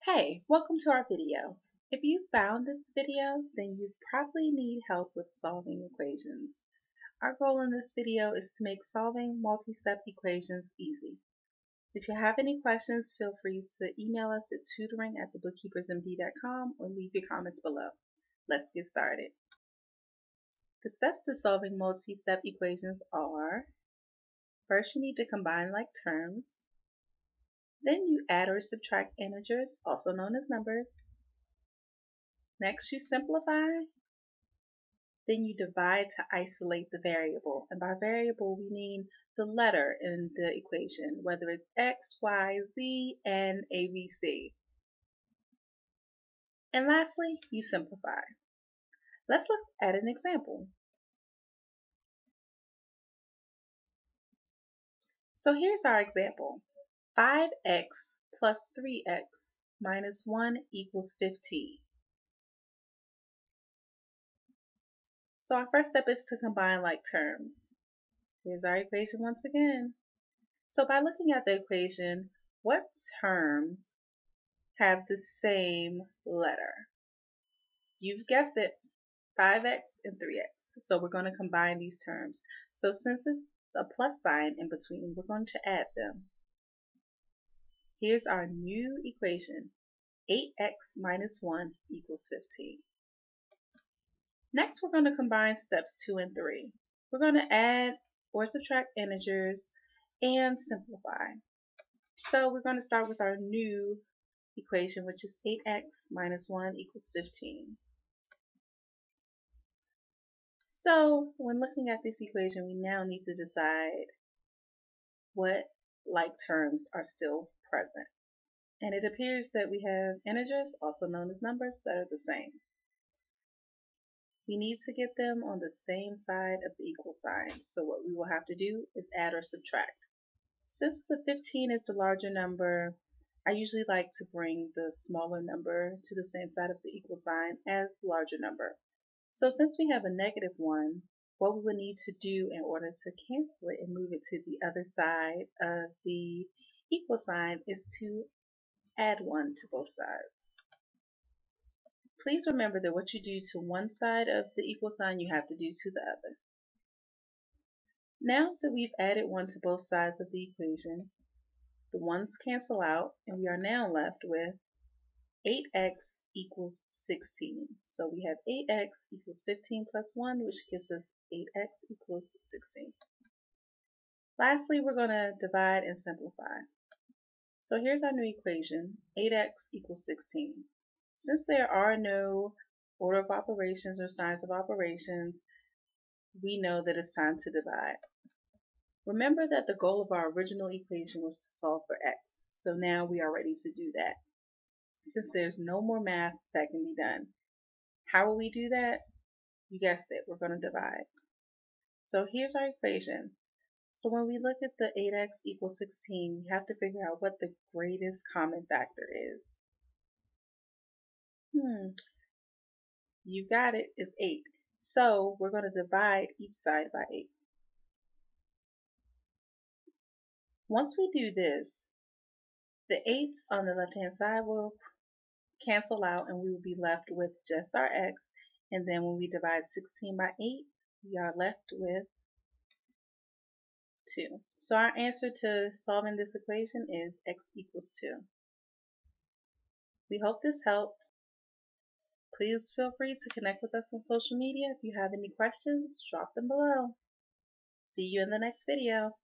Hey, welcome to our video. If you found this video, then you probably need help with solving equations. Our goal in this video is to make solving multi-step equations easy. If you have any questions, feel free to email us at tutoring@thebookkeepersmd.com or leave your comments below. Let's get started. The steps to solving multi-step equations are: first, you need to combine like terms. Then you add or subtract integers, also known as numbers. Next, you simplify. Then you divide to isolate the variable. And by variable, we mean the letter in the equation, whether it's x, y, z, and a, b, c. And lastly, you simplify. Let's look at an example. So here's our example. 5x plus 3x minus 1 equals 15. So our first step is to combine like terms. Here's our equation once again. So by looking at the equation, what terms have the same letter? You've guessed it, 5x and 3x. So we're going to combine these terms. So since it's a plus sign in between, we're going to add them. Here's our new equation. 8x minus 1 equals 15. Next, we're going to combine steps 2 and 3. We're going to add or subtract integers and simplify. So we're going to start with our new equation, which is 8x minus 1 equals 15. So when looking at this equation, we now need to decide what like terms are still present. And it appears that we have integers, also known as numbers, that are the same. We need to get them on the same side of the equal sign. So what we will have to do is add or subtract. Since the 15 is the larger number, I usually like to bring the smaller number to the same side of the equal sign as the larger number. So since we have a negative 1, what we would need to do in order to cancel it and move it to the other side of the equal sign is to add 1 to both sides. Please remember that what you do to one side of the equal sign, you have to do to the other. Now that we've added 1 to both sides of the equation, the 1's cancel out, and we are now left with 8x equals 16. So we have 8x equals 15 plus 1, which gives us 8x equals 16. Lastly, we're going to divide and simplify. So here's our new equation, 8x equals 16. Since there are no order of operations or signs of operations, we know that it's time to divide. Remember that the goal of our original equation was to solve for x, so now we are ready to do that. Since there's no more math that can be done. How will we do that? You guessed it, we're going to divide. So here's our equation. So when we look at the 8x equals 16, we have to figure out what the greatest common factor is. You got it, it's 8. So we're going to divide each side by 8. Once we do this, the 8's on the left-hand side will cancel out and we will be left with just our x. And then when we divide 16 by 8, we are left with 2. So our answer to solving this equation is x equals 2. We hope this helped. Please feel free to connect with us on social media. If you have any questions, drop them below. See you in the next video.